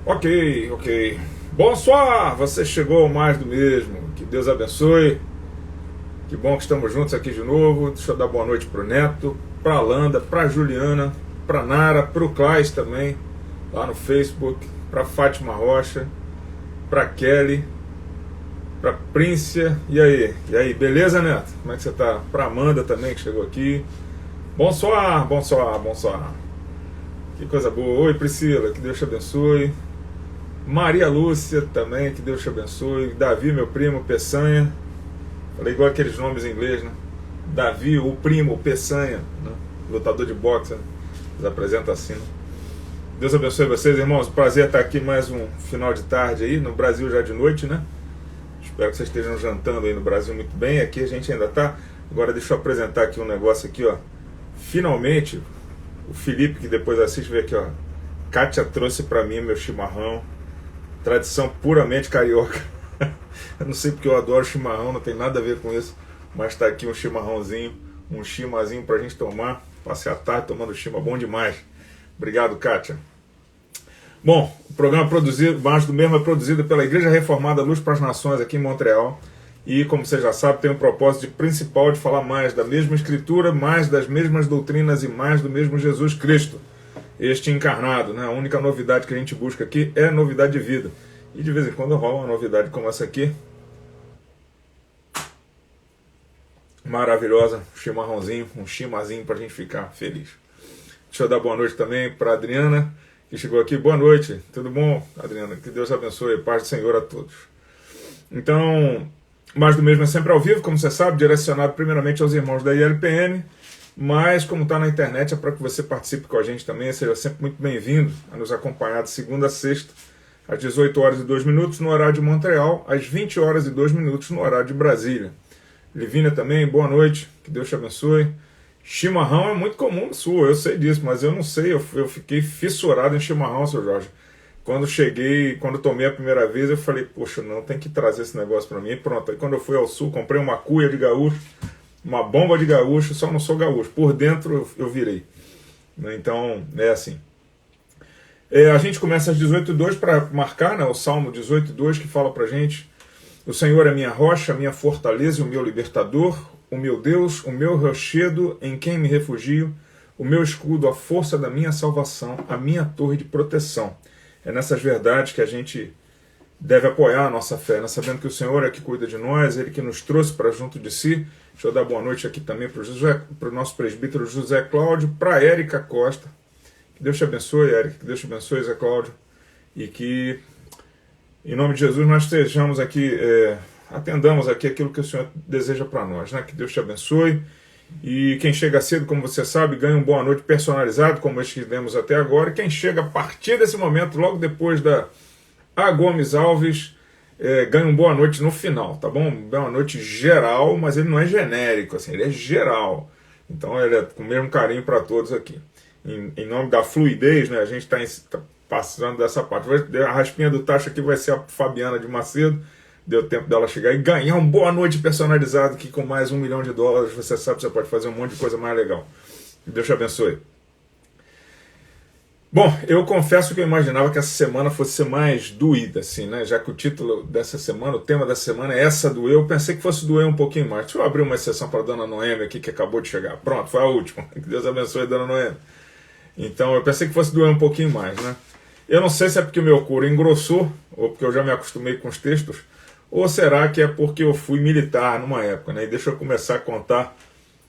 Ok, ok. Bonsoir, você chegou ao mais do mesmo. Que Deus abençoe. Que bom que estamos juntos aqui de novo. Deixa eu dar boa noite pro Neto, pra Landa, pra Juliana, pra Nara, pro Claes também, lá no Facebook, pra Fátima Rocha, pra Kelly, pra Príncia. E aí, beleza, Neto? Como é que você tá? Pra Amanda também, que chegou aqui. Bonsoir, bonsoir, bonsoir. Que coisa boa. Oi, Priscila, que Deus te abençoe. Maria Lúcia também, que Deus te abençoe. Davi, meu primo, Peçanha. Falei igual aqueles nomes em inglês, né? Davi, o primo, Peçanha, né? Lutador de boxe, né? Eles apresentam assim, né? Deus abençoe vocês, irmãos. Prazer estar aqui mais um final de tarde aí, no Brasil já de noite, né? Espero que vocês estejam jantando aí no Brasil muito bem. Aqui a gente ainda tá. Agora deixa eu apresentar aqui um negócio aqui, ó. Finalmente, o Felipe, que depois assiste, vê aqui, ó. Kátia trouxe pra mim meu chimarrão. Tradição puramente carioca. Eu não sei porque eu adoro chimarrão, não tem nada a ver com isso. Mas tá aqui um chimarrãozinho, um chimazinho pra gente tomar. Passei a tarde tomando chima, bom demais. Obrigado, Kátia. Bom, o programa produzido, mais do mesmo, é produzido pela Igreja Reformada Luz para as Nações aqui em Montreal. E, como você já sabe, tem um propósito principal de falar mais da mesma Escritura, mais das mesmas doutrinas e mais do mesmo Jesus Cristo, este encarnado, né? A única novidade que a gente busca aqui é novidade de vida. E de vez em quando rola uma novidade como essa aqui. Maravilhosa, um chimarrãozinho, um chimazinho para a gente ficar feliz. Deixa eu dar boa noite também para a Adriana, que chegou aqui. Boa noite, tudo bom, Adriana? Que Deus abençoe, paz do Senhor a todos. Então, mais do mesmo é sempre ao vivo, como você sabe, direcionado primeiramente aos irmãos da ILPN, mas como está na internet é para que você participe com a gente também, seja sempre muito bem-vindo a nos acompanhar de segunda a sexta, às 18 horas e 2 minutos no horário de Montreal, às 20 horas e 2 minutos no horário de Brasília. Livínia também, boa noite, que Deus te abençoe. Chimarrão é muito comum no sul, eu sei disso, mas eu não sei, eu fiquei fissurado em chimarrão, seu Jorge. Quando tomei a primeira vez, eu falei, poxa, não, tem que trazer esse negócio para mim. E pronto, aí quando eu fui ao sul, comprei uma cuia de gaúcho, uma bomba de gaúcho, só não sou gaúcho, por dentro eu virei. Então, é assim. A gente começa às 18h02 para marcar, né, o Salmo 18:2, que fala pra gente: o Senhor é minha rocha, a minha fortaleza e o meu libertador, o meu Deus, o meu rochedo em quem me refugio, o meu escudo, a força da minha salvação, a minha torre de proteção. É nessas verdades que a gente deve apoiar a nossa fé, né? Sabendo que o Senhor é que cuida de nós, Ele que nos trouxe para junto de si. Deixa eu dar boa noite aqui também para o nosso presbítero José Cláudio, para a Érica Costa. Que Deus te abençoe, Érica, que Deus te abençoe, Zé Cláudio, e que, em nome de Jesus, nós estejamos aqui, atendamos aqui aquilo que o Senhor deseja para nós, né? Que Deus te abençoe. E quem chega cedo, como você sabe, ganha um boa noite personalizado, como este que demos até agora. E quem chega a partir desse momento, logo depois da A. Gomes Alves, ganha um boa noite no final, tá bom? Boa noite geral, mas ele não é genérico, assim, ele é geral. Então ele é com o mesmo carinho para todos aqui. Em nome da fluidez, né, a gente está passando dessa parte. A raspinha do tacho aqui vai ser a Fabiana de Macedo. Deu tempo dela chegar e ganhar um boa noite personalizado aqui com mais $1 milhão. Você sabe, você pode fazer um monte de coisa mais legal. Deus te abençoe. Bom, eu confesso que eu imaginava que essa semana fosse ser mais doída, assim, né? Já que o título dessa semana, o tema dessa semana é Essa Doeu, eu pensei que fosse doer um pouquinho mais. Deixa eu abrir uma exceção para a Dona Noemi aqui, que acabou de chegar. Pronto, foi a última. Que Deus abençoe, Dona Noemi. Então, eu pensei que fosse doer um pouquinho mais, né? Eu não sei se é porque o meu couro engrossou, ou porque eu já me acostumei com os textos, ou será que é porque eu fui militar numa época, né? E deixa eu começar a contar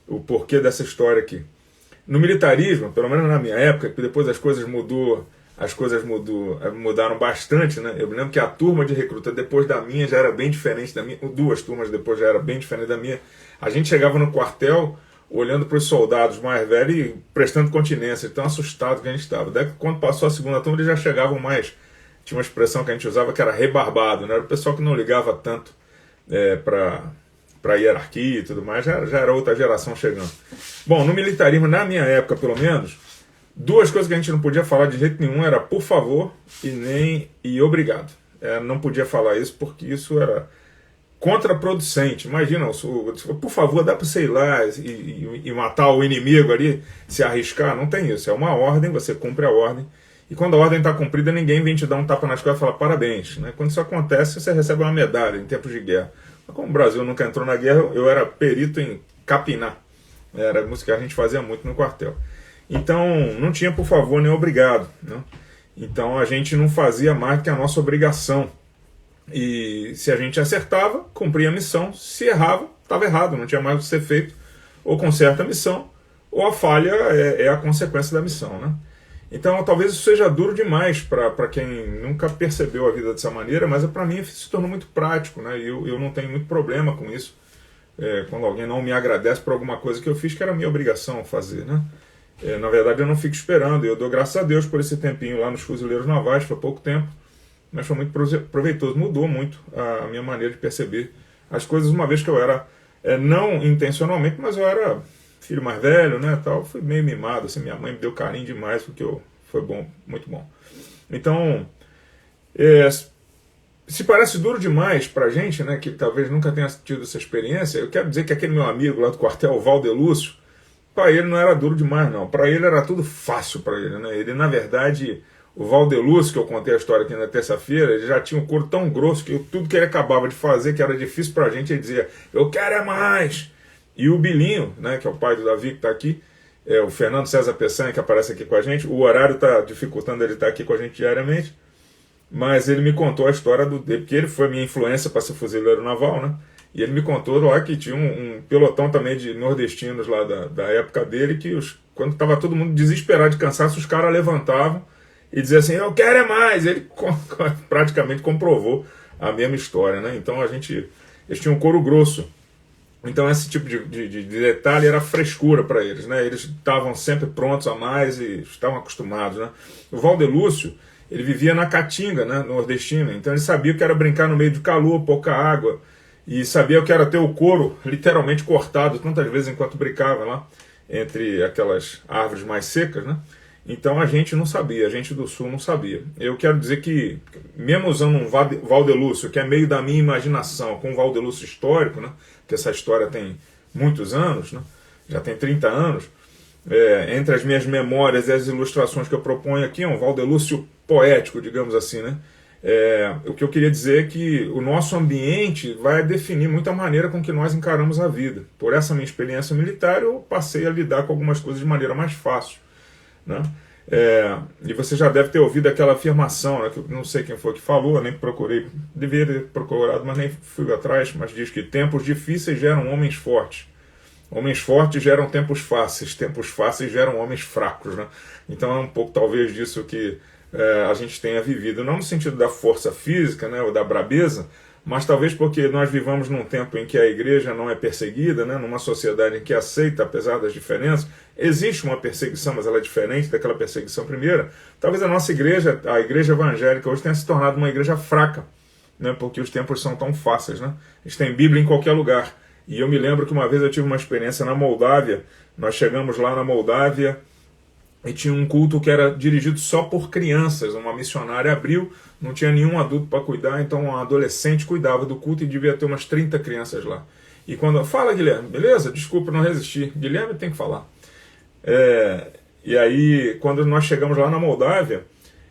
o porquê dessa história aqui. No militarismo, pelo menos na minha época, que depois as coisas mudaram bastante, né? Eu me lembro que a turma de recruta depois da minha já era bem diferente da minha, 2 turmas depois já era bem diferente da minha. A gente chegava no quartel olhando para os soldados mais velhos e prestando continência, tão assustado que a gente estava. Daí, quando passou a segunda turma, eles já chegavam mais. Tinha uma expressão que a gente usava que era rebarbado, né? Era o pessoal que não ligava tanto para hierarquia e tudo mais, já era outra geração chegando. Bom, no militarismo, na minha época pelo menos, 2 coisas que a gente não podia falar de jeito nenhum era por favor e obrigado. Não podia falar isso porque isso era contraproducente. Imagina, por favor, dá para você ir lá e matar o inimigo ali, se arriscar? Não tem isso, é uma ordem, você cumpre a ordem. e quando a ordem está cumprida, ninguém vem te dar um tapa nas costas e falar parabéns. Né? Quando isso acontece, você recebe uma medalha em tempos de guerra. Mas como o Brasil nunca entrou na guerra, eu era perito em capinar. Era música que a gente fazia muito no quartel. Então, não tinha por favor nem obrigado. Né? Então, a gente não fazia mais do que a nossa obrigação. E se a gente acertava, cumpria a missão. Se errava, estava errado, não tinha mais o que ser feito. Ou conserta a missão, ou a falha é a consequência da missão. Né? Então, talvez isso seja duro demais para quem nunca percebeu a vida dessa maneira, mas para mim se tornou muito prático. Né? E eu não tenho muito problema com isso. Quando alguém não me agradece por alguma coisa que eu fiz, que era minha obrigação fazer. Né? Na verdade, eu não fico esperando. Eu dou graças a Deus por esse tempinho lá nos Fuzileiros Navais, foi pouco tempo, mas foi muito proveitoso. Mudou muito a minha maneira de perceber as coisas, uma vez que eu era, não intencionalmente, mas eu era filho mais velho, né, tal, fui meio mimado, assim, minha mãe me deu carinho demais, porque foi bom, muito bom. Então, se parece duro demais pra gente, né, que talvez nunca tenha tido essa experiência, eu quero dizer que aquele meu amigo lá do quartel, o Valdelúcio, para ele não era duro demais, não. Para ele era tudo fácil para ele, né? Ele, na verdade, o Valdelúcio, que eu contei a história aqui na terça-feira, ele já tinha um couro tão grosso que tudo que ele acabava de fazer, que era difícil pra gente, ele dizia, eu quero é mais! E o Bilinho, né, que é o pai do Davi, que está aqui, o Fernando César Peçanha, que aparece aqui com a gente, o horário está dificultando ele estar aqui com a gente diariamente, mas ele me contou a história dele, porque ele foi a minha influência para ser fuzileiro naval, né? E ele me contou lá que tinha um pelotão também de nordestinos lá da época dele, que quando estava todo mundo desesperado de cansaço, os caras levantavam e diziam assim, eu quero é mais! Ele praticamente comprovou a mesma história, né? Então eles tinham um couro grosso. Então esse tipo de detalhe era frescura para eles, né? Eles estavam sempre prontos a mais e estavam acostumados, né? O Valdelúcio, ele vivia na Caatinga, né, nordestina, então ele sabia o que era brincar no meio de calor, pouca água, e sabia o que era ter o couro literalmente cortado tantas vezes enquanto brincava lá entre aquelas árvores mais secas, né? Então a gente não sabia, a gente do sul não sabia. Eu quero dizer que, mesmo usando um Valdelúcio, que é meio da minha imaginação, com um Valdelúcio histórico, né? Porque essa história tem muitos anos, né? Já tem 30 anos, entre as minhas memórias e as ilustrações que eu proponho aqui, é um Valdelúcio poético, digamos assim, né? O que eu queria dizer é que o nosso ambiente vai definir muito a maneira com que nós encaramos a vida. Por essa minha experiência militar, eu passei a lidar com algumas coisas de maneira mais fácil, né? E você já deve ter ouvido aquela afirmação, né, que eu não sei quem foi que falou, eu nem procurei, deveria ter procurado, mas nem fui atrás, mas diz que tempos difíceis geram homens fortes. Homens fortes geram tempos fáceis geram homens fracos, né? Então é um pouco talvez disso que a gente tenha vivido, não no sentido da força física, né, ou da brabeza, mas talvez porque nós vivamos num tempo em que a igreja não é perseguida, né, numa sociedade em que aceita, apesar das diferenças, existe uma perseguição, mas ela é diferente daquela perseguição primeira. Talvez a nossa igreja, a igreja evangélica hoje tenha se tornado uma igreja fraca, né, porque os tempos são tão fáceis, né? A gente tem Bíblia em qualquer lugar. E eu me lembro que uma vez eu tive uma experiência na Moldávia, nós chegamos lá na Moldávia e tinha um culto que era dirigido só por crianças, uma missionária abriu, não tinha nenhum adulto para cuidar, então um adolescente cuidava do culto e devia ter umas 30 crianças lá. E quando fala, Guilherme, beleza? Desculpa não resistir. Guilherme tem que falar. E aí, quando nós chegamos lá na Moldávia,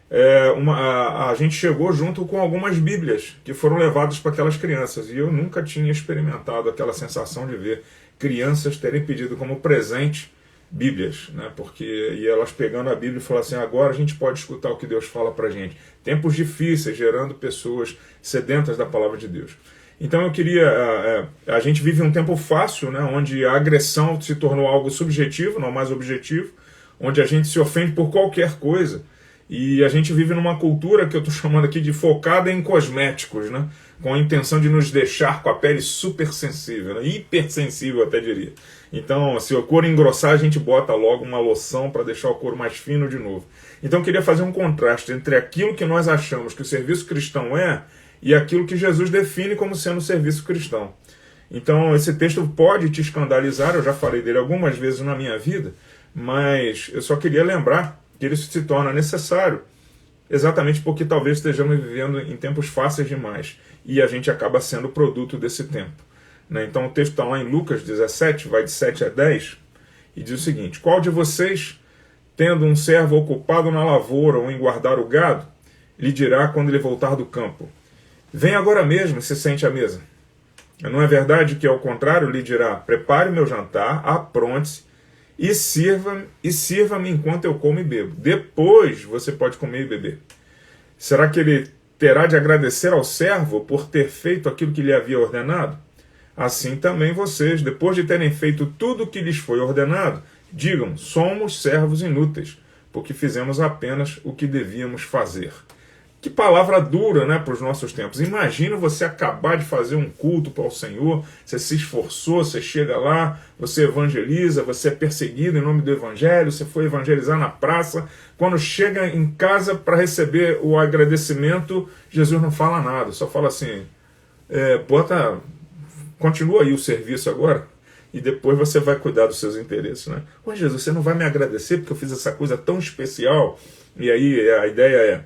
a gente chegou junto com algumas bíblias que foram levadas para aquelas crianças. E eu nunca tinha experimentado aquela sensação de ver crianças terem pedido como presente bíblias, né? E elas pegando a Bíblia e falando assim, agora a gente pode escutar o que Deus fala para a gente. Tempos difíceis, gerando pessoas sedentas da palavra de Deus. Então eu queria... a gente vive um tempo fácil, né, onde a agressão se tornou algo subjetivo, não mais objetivo, onde a gente se ofende por qualquer coisa. E a gente vive numa cultura que eu estou chamando aqui de focada em cosméticos, né? Com a intenção de nos deixar com a pele super sensível, né? Hipersensível até diria. Então, se o couro engrossar, a gente bota logo uma loção para deixar o couro mais fino de novo. Então eu queria fazer um contraste entre aquilo que nós achamos que o serviço cristão é e aquilo que Jesus define como sendo o serviço cristão. Então esse texto pode te escandalizar, eu já falei dele algumas vezes na minha vida, mas eu só queria lembrar que ele se torna necessário exatamente porque talvez estejamos vivendo em tempos fáceis demais e a gente acaba sendo produto desse tempo, né? Então o texto está lá em Lucas 17, vai de 7 a 10 e diz o seguinte, qual de vocês, tendo um servo ocupado na lavoura ou em guardar o gado, lhe dirá quando ele voltar do campo: vem agora mesmo e se sente à mesa. Não é verdade que, ao contrário, lhe dirá: prepare o meu jantar, apronte-se e sirva-me enquanto eu como e bebo. Depois você pode comer e beber. Será que ele terá de agradecer ao servo por ter feito aquilo que lhe havia ordenado? Assim também vocês, depois de terem feito tudo o que lhes foi ordenado, digam: somos servos inúteis, porque fizemos apenas o que devíamos fazer. Que palavra dura, né, para os nossos tempos. Imagina você acabar de fazer um culto para o Senhor, você se esforçou, você chega lá, você evangeliza, você é perseguido em nome do Evangelho, você foi evangelizar na praça. Quando chega em casa para receber o agradecimento, Jesus não fala nada, só fala assim: continua aí o serviço agora, e depois você vai cuidar dos seus interesses, né? Ô Jesus, você não vai me agradecer porque eu fiz essa coisa tão especial? E aí a ideia é: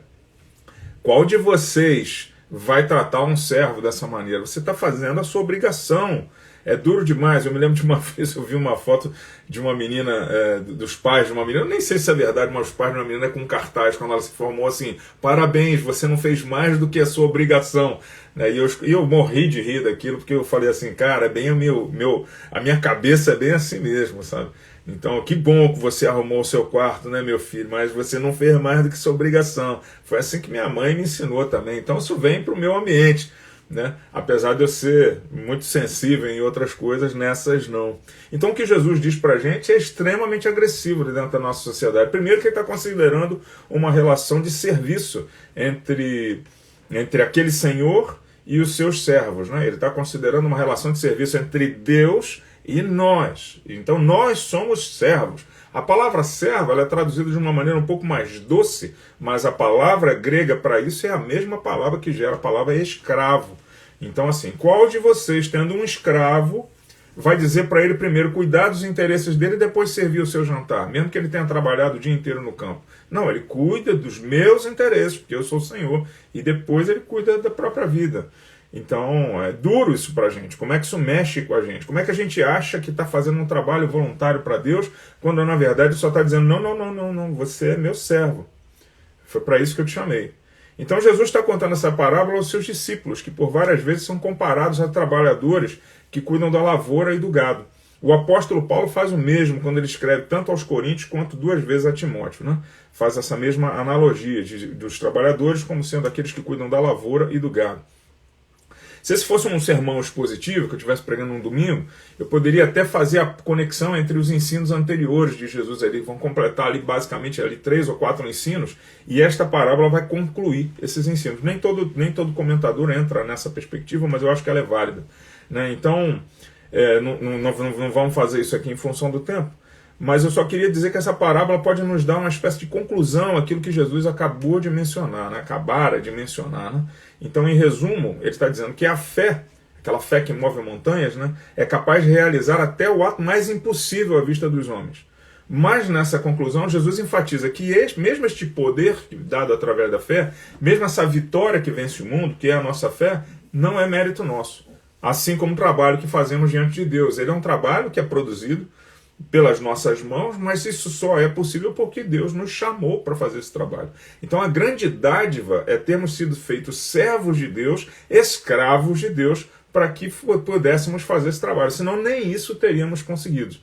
qual de vocês vai tratar um servo dessa maneira? Você está fazendo a sua obrigação. É duro demais. Eu me lembro de uma vez, eu vi uma foto de uma menina, dos pais de uma menina, eu nem sei se é verdade, mas os pais de uma menina com um cartaz, quando ela se formou, assim: parabéns, você não fez mais do que a sua obrigação. E eu morri de rir daquilo, porque eu falei assim: cara, é bem a minha cabeça é bem assim mesmo, sabe? Então, que bom que você arrumou o seu quarto, né, meu filho? Mas você não fez mais do que sua obrigação. Foi assim que minha mãe me ensinou também. Então, isso vem para o meu ambiente, né? Apesar de eu ser muito sensível em outras coisas, nessas não. Então, o que Jesus diz para a gente é extremamente agressivo dentro da nossa sociedade. Primeiro, que ele está considerando uma relação de serviço entre aquele senhor e os seus servos, né? Ele está considerando uma relação de serviço entre Deus e nós. Então nós somos servos. A palavra servo, ela é traduzida de uma maneira um pouco mais doce, mas a palavra grega para isso é a mesma palavra que gera a palavra escravo. Então, assim, qual de vocês, tendo um escravo, vai dizer para ele primeiro cuidar dos interesses dele e depois servir o seu jantar, mesmo que ele tenha trabalhado o dia inteiro no campo? Não, ele cuida dos meus interesses, porque eu sou o Senhor, e depois ele cuida da própria vida. Então, é duro isso pra gente. Como é que isso mexe com a gente? Como é que a gente acha que está fazendo um trabalho voluntário para Deus, quando na verdade só está dizendo: não, você é meu servo. Foi para isso que eu te chamei. Então Jesus está contando essa parábola aos seus discípulos, que por várias vezes são comparados a trabalhadores que cuidam da lavoura e do gado. O apóstolo Paulo faz o mesmo quando ele escreve tanto aos Coríntios quanto 2 vezes a Timóteo, né? Faz essa mesma analogia dos trabalhadores como sendo aqueles que cuidam da lavoura e do gado. Se esse fosse um sermão expositivo, que eu estivesse pregando um domingo, eu poderia até fazer a conexão entre os ensinos anteriores de Jesus ali. Vão completar ali basicamente 3 ou 4 ensinos, e esta parábola vai concluir esses ensinos. Nem todo comentador entra nessa perspectiva, mas eu acho que ela é válida, né? Então, não vamos fazer isso aqui em função do tempo, mas eu só queria dizer que essa parábola pode nos dar uma espécie de conclusão àquilo que Jesus acabou de mencionar, né? Acabara de mencionar, né? Então, em resumo, ele está dizendo que a fé, aquela fé que move montanhas, né, é capaz de realizar até o ato mais impossível à vista dos homens. Mas nessa conclusão, Jesus enfatiza que mesmo este poder dado através da fé, mesmo essa vitória que vence o mundo, que é a nossa fé, não é mérito nosso. Assim como o trabalho que fazemos diante de Deus. Ele é um trabalho que é produzido pelas nossas mãos, mas isso só é possível porque Deus nos chamou para fazer esse trabalho. Então a grande dádiva é termos sido feitos servos de Deus, escravos de Deus, para que pudéssemos fazer esse trabalho. Senão nem isso teríamos conseguido.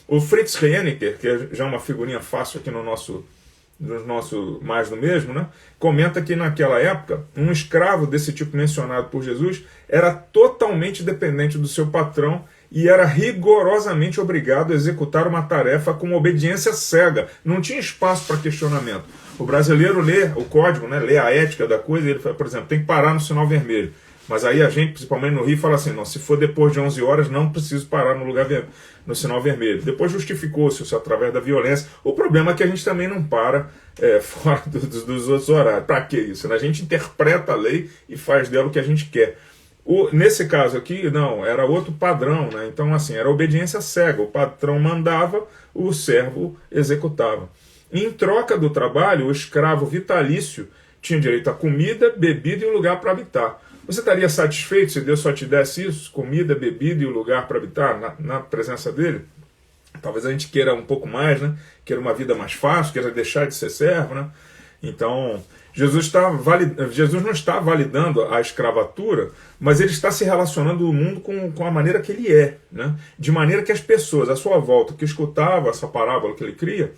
O Fritz Heinecker, que é já uma figurinha fácil aqui no nosso mais do mesmo, né, comenta que naquela época um escravo desse tipo mencionado por Jesus era totalmente dependente do seu patrão e era rigorosamente obrigado a executar uma tarefa com obediência cega. Não tinha espaço para questionamento. O brasileiro lê o código, né, lê a ética da coisa, e ele fala, por exemplo, tem que parar no sinal vermelho. Mas aí a gente, principalmente no Rio, fala assim: não, se for depois de 11 horas, não preciso parar no sinal vermelho. Depois justificou-se através da violência. O problema é que a gente também não para fora dos outros horários. Para que isso? Né? A gente interpreta a lei e faz dela o que a gente quer. Nesse caso aqui, não, era outro padrão, né? Então, assim, era obediência cega. O patrão mandava, o servo executava. Em troca do trabalho, o escravo vitalício tinha direito a comida, bebida e um lugar para habitar. Você estaria satisfeito se Deus só te desse isso? Comida, bebida e um lugar para habitar na presença dele? Talvez a gente queira um pouco mais, né? Queira uma vida mais fácil, queira deixar de ser servo, né? Então, Jesus não está validando a escravatura, mas ele está se relacionando o mundo com a maneira que ele é, né? De maneira que as pessoas à sua volta que escutavam essa parábola que ele cria,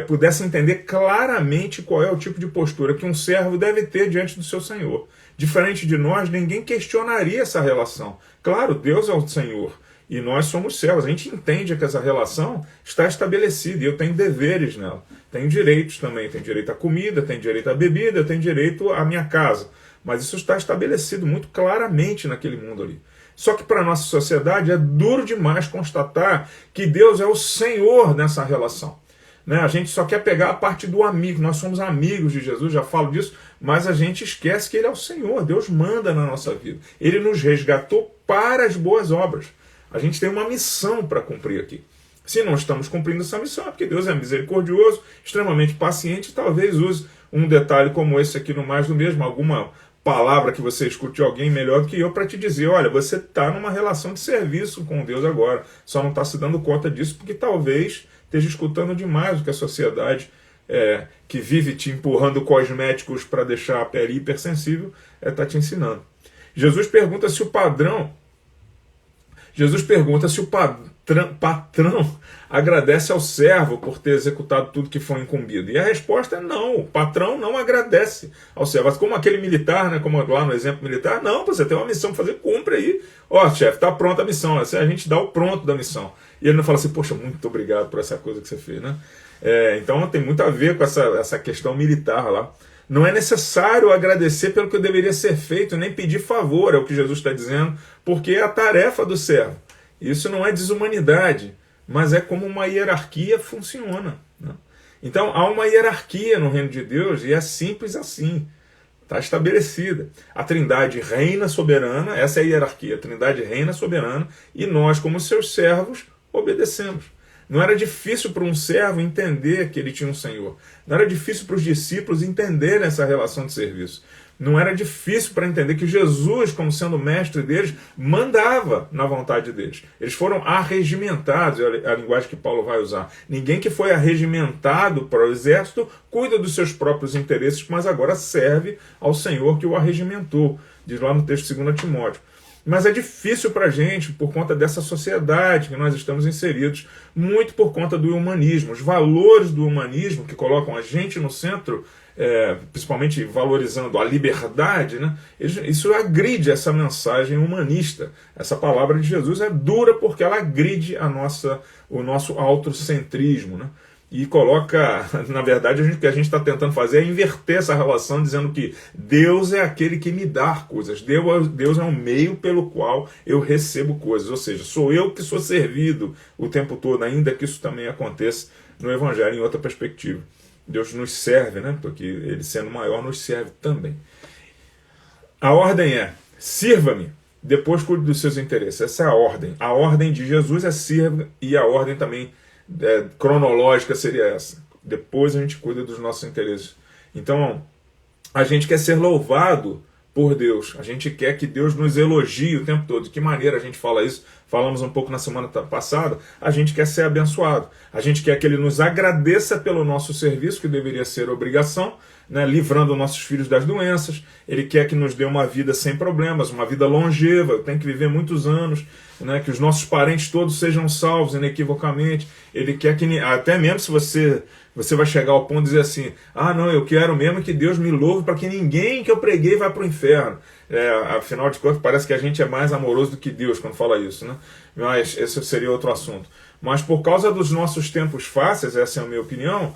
pudessem entender claramente qual é o tipo de postura que um servo deve ter diante do seu Senhor. Diferente de nós, ninguém questionaria essa relação. Claro, Deus é o Senhor e nós somos servos. A gente entende que essa relação está estabelecida e eu tenho deveres nela. Tenho direitos também. Tenho direito à comida, tenho direito à bebida, tenho direito à minha casa. Mas isso está estabelecido muito claramente naquele mundo ali. Só que para a nossa sociedade é duro demais constatar que Deus é o Senhor nessa relação. A gente só quer pegar a parte do amigo. Nós somos amigos de Jesus, já falo disso, mas a gente esquece que Ele é o Senhor. Deus manda na nossa vida. Ele nos resgatou para as boas obras. A gente tem uma missão para cumprir aqui. Se não estamos cumprindo essa missão, é porque Deus é misericordioso, extremamente paciente, e talvez use um detalhe como esse aqui no mais do mesmo, alguma palavra que você escute de alguém melhor do que eu para te dizer, olha, você está numa relação de serviço com Deus agora, só não está se dando conta disso porque talvez esteja escutando demais o que a sociedade que vive te empurrando cosméticos para deixar a pele hipersensível está te ensinando. Jesus pergunta se o patrão agradece ao servo por ter executado tudo que foi incumbido. E a resposta é não, o patrão não agradece ao servo. Como aquele militar, né, como lá no exemplo militar, não, você tem uma missão para fazer, cumpre aí. Ó, chefe, está pronta a missão. A gente dá o pronto da missão. E ele não fala assim, poxa, muito obrigado por essa coisa que você fez, né? Então tem muito a ver com essa questão militar lá. Não é necessário agradecer pelo que deveria ser feito, nem pedir favor, é o que Jesus está dizendo, porque é a tarefa do servo. Isso não é desumanidade, mas é como uma hierarquia funciona, né? Então há uma hierarquia no reino de Deus e é simples assim, está estabelecida. A Trindade reina soberana, essa é a hierarquia, a Trindade reina soberana e nós, como seus servos, obedecemos. Não era difícil para um servo entender que ele tinha um Senhor. Não era difícil para os discípulos entenderem essa relação de serviço. Não era difícil para entender que Jesus, como sendo mestre deles, mandava na vontade deles. Eles foram arregimentados, é a linguagem que Paulo vai usar. Ninguém que foi arregimentado para o exército cuida dos seus próprios interesses, mas agora serve ao Senhor que o arregimentou. Diz lá no texto de 2 Timóteo. Mas é difícil para a gente por conta dessa sociedade que nós estamos inseridos, muito por conta do humanismo. Os valores do humanismo que colocam a gente no centro, principalmente valorizando a liberdade, né? Isso agride essa mensagem humanista. Essa palavra de Jesus é dura porque ela agride o nosso autocentrismo, né? E coloca, na verdade, o que a gente está tentando fazer é inverter essa relação, dizendo que Deus é aquele que me dá coisas, Deus é um meio pelo qual eu recebo coisas, ou seja, sou eu que sou servido o tempo todo, ainda que isso também aconteça no Evangelho em outra perspectiva. Deus nos serve, né? Porque Ele sendo maior nos serve também. A ordem é, sirva-me, depois cuide dos seus interesses. Essa é a ordem. A ordem de Jesus é sirva e a ordem também cronológica seria essa. Depois a gente cuida dos nossos interesses. Então, a gente quer ser louvado por Deus. A gente quer que Deus nos elogie o tempo todo. De que maneira a gente fala isso? Falamos um pouco na semana passada. A gente quer ser abençoado. A gente quer que Ele nos agradeça pelo nosso serviço, que deveria ser obrigação, né, livrando nossos filhos das doenças. Ele quer que nos dê uma vida sem problemas, uma vida longeva. Eu tenho que viver muitos anos, né, que os nossos parentes todos sejam salvos inequivocamente. Ele quer que, até mesmo se você vai chegar ao ponto de dizer assim, não, eu quero mesmo que Deus me louve para que ninguém que eu preguei vá para o inferno. Afinal de contas, parece que a gente é mais amoroso do que Deus quando fala isso, né? Mas esse seria outro assunto. Mas por causa dos nossos tempos fáceis, essa é a minha opinião,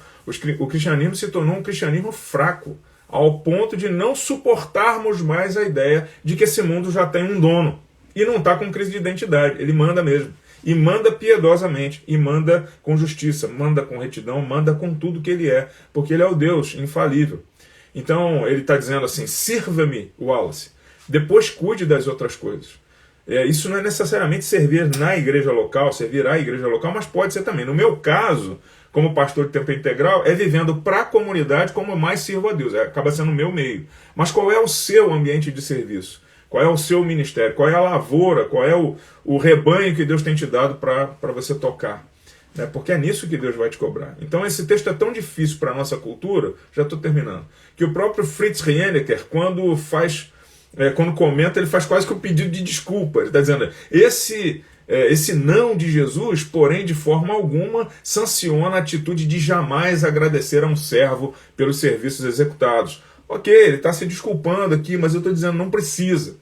o cristianismo se tornou um cristianismo fraco, ao ponto de não suportarmos mais a ideia de que esse mundo já tem um dono. E não está com crise de identidade, ele manda mesmo. E manda piedosamente, e manda com justiça, manda com retidão, manda com tudo que ele é, porque ele é o Deus infalível. Então ele está dizendo assim, sirva-me, Wallace, depois cuide das outras coisas. Isso não é necessariamente servir na igreja local, servir à igreja local, mas pode ser também. No meu caso, como pastor de tempo integral, é vivendo para a comunidade como eu mais sirvo a Deus, acaba sendo o meu meio. Mas qual é o seu ambiente de serviço? Qual é o seu ministério? Qual é a lavoura? Qual é o rebanho que Deus tem te dado para você tocar? né? Porque é nisso que Deus vai te cobrar. Então esse texto é tão difícil para a nossa cultura, já estou terminando, que o próprio Fritz Rienecker, quando comenta, ele faz quase que um pedido de desculpa. Ele está dizendo, esse não de Jesus, porém, de forma alguma, sanciona a atitude de jamais agradecer a um servo pelos serviços executados. Ok, ele está se desculpando aqui, mas eu estou dizendo, não precisa.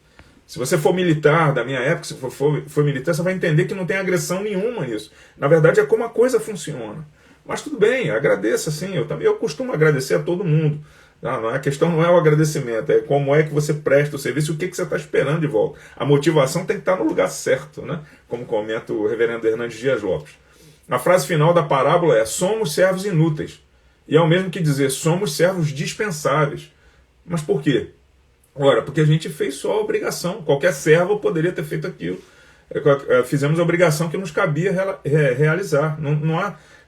Se você for militar da minha época, se for militar, você vai entender que não tem agressão nenhuma nisso. Na verdade, é como a coisa funciona. Mas tudo bem, agradeça sim. Eu costumo agradecer a todo mundo. A questão não é o agradecimento, é como é que você presta o serviço e o que você está esperando de volta. A motivação tem que estar no lugar certo, né? Como comenta o reverendo Hernandes Dias Lopes. A frase final da parábola é: somos servos inúteis. E é o mesmo que dizer, somos servos dispensáveis. Mas por quê? Ora, porque a gente fez só a obrigação. Qualquer servo poderia ter feito aquilo. Fizemos a obrigação que nos cabia realizar.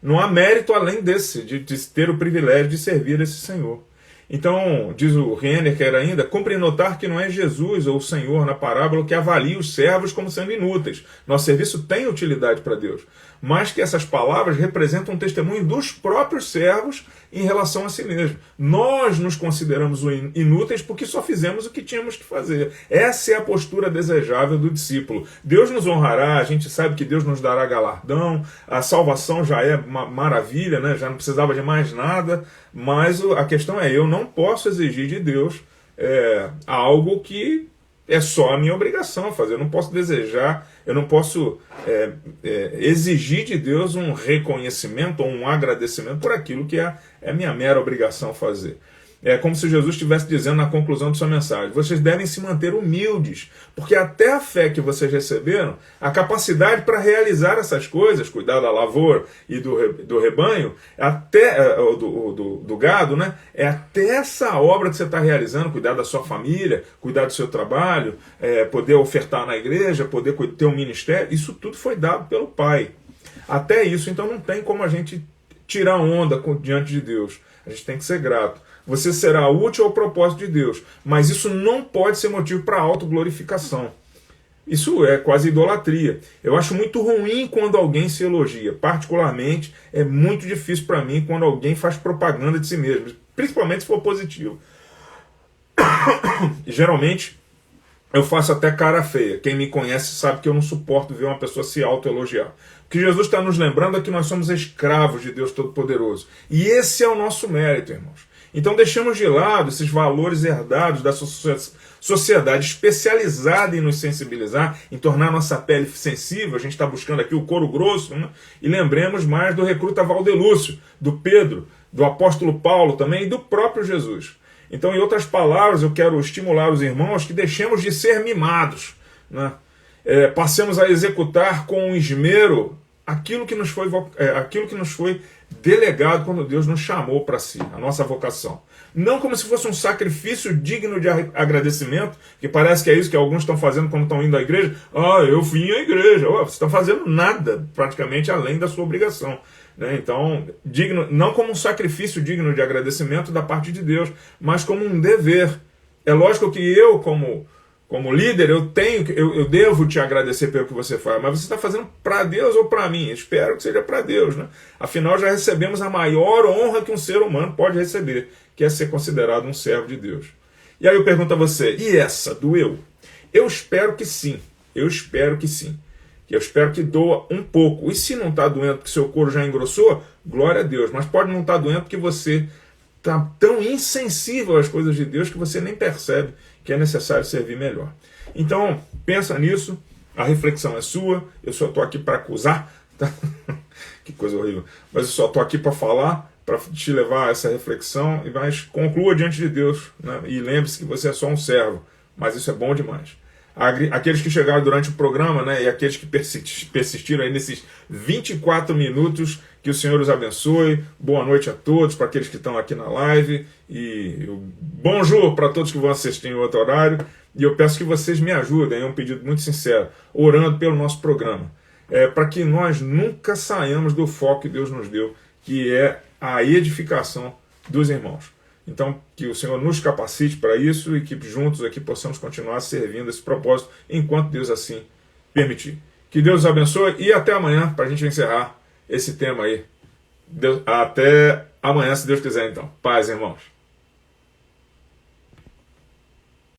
Não há mérito além desse, de ter o privilégio de servir esse Senhor. Então, diz o Rienecker ainda, cumpre notar que não é Jesus ou o Senhor na parábola que avalia os servos como sendo inúteis. Nosso serviço tem utilidade para Deus. Mas que essas palavras representam um testemunho dos próprios servos em relação a si mesmo. Nós nos consideramos inúteis porque só fizemos o que tínhamos que fazer. Essa é a postura desejável do discípulo. Deus nos honrará, a gente sabe que Deus nos dará galardão, a salvação já é uma maravilha, né? Já não precisava de mais nada, mas a questão é, eu não posso exigir de Deus algo que é só a minha obrigação fazer. Eu não posso desejar, eu não posso exigir de Deus um reconhecimento ou um agradecimento por aquilo que é minha mera obrigação fazer. É como se Jesus estivesse dizendo na conclusão de sua mensagem: vocês devem se manter humildes, porque até a fé que vocês receberam, a capacidade para realizar essas coisas, cuidar da lavoura e do rebanho, até do gado, né? É até essa obra que você está realizando, cuidar da sua família, cuidar do seu trabalho, poder ofertar na igreja, poder ter um ministério, isso tudo foi dado pelo Pai. Até isso, então não tem como a gente tirar onda diante de Deus. A gente tem que ser grato. Você será útil ao propósito de Deus, mas isso não pode ser motivo para autoglorificação. Isso é quase idolatria. Eu acho muito ruim quando alguém se elogia. Particularmente, é muito difícil para mim quando alguém faz propaganda de si mesmo, principalmente se for positivo. E, geralmente, eu faço até cara feia. Quem me conhece sabe que eu não suporto ver uma pessoa se autoelogiar. O que Jesus está nos lembrando é que nós somos escravos de Deus Todo-Poderoso. E esse é o nosso mérito, irmãos. Então deixamos de lado esses valores herdados da sociedade especializada em nos sensibilizar, em tornar nossa pele sensível. A gente está buscando aqui o couro grosso, né? E lembremos mais do recruta Valdelúcio, do Pedro, do apóstolo Paulo também e do próprio Jesus. Então, em outras palavras, eu quero estimular os irmãos que deixemos de ser mimados, né? Passemos a executar com esmero aquilo que nos foi delegado quando Deus nos chamou para si, a nossa vocação. Não como se fosse um sacrifício digno de agradecimento, que parece que é isso que alguns estão fazendo quando estão indo à igreja. Eu vim à igreja. Você está fazendo nada, praticamente, além da sua obrigação. Né? Então, não como um sacrifício digno de agradecimento da parte de Deus, mas como um dever. É lógico que eu, como líder, eu devo te agradecer pelo que você faz, mas você está fazendo para Deus ou para mim? Espero que seja para Deus, né? Afinal, já recebemos a maior honra que um ser humano pode receber, que é ser considerado um servo de Deus. E aí eu pergunto a você, e essa, doeu? Eu espero que sim, eu espero que doa um pouco. E se não está doendo porque seu couro já engrossou, glória a Deus, mas pode não estar doendo porque você está tão insensível às coisas de Deus que você nem percebe que é necessário servir melhor. Então, pensa nisso, a reflexão é sua, eu só estou aqui para acusar, tá? Que coisa horrível, mas eu só estou aqui para falar, para te levar a essa reflexão, mas conclua diante de Deus, né? E lembre-se que você é só um servo, mas isso é bom demais. Aqueles que chegaram durante o programa, né, e aqueles que persistiram aí nesses 24 minutos, que o Senhor os abençoe. Boa noite a todos, para aqueles que estão aqui na live, e bonjour para todos que vão assistir em outro horário. E eu peço que vocês me ajudem, é um pedido muito sincero, orando pelo nosso programa, para que nós nunca saiamos do foco que Deus nos deu, que é a edificação dos irmãos. Então, que o Senhor nos capacite para isso e que juntos aqui possamos continuar servindo esse propósito enquanto Deus assim permitir. Que Deus os abençoe e até amanhã para a gente encerrar esse tema aí. Até amanhã, se Deus quiser, então. Paz, irmãos.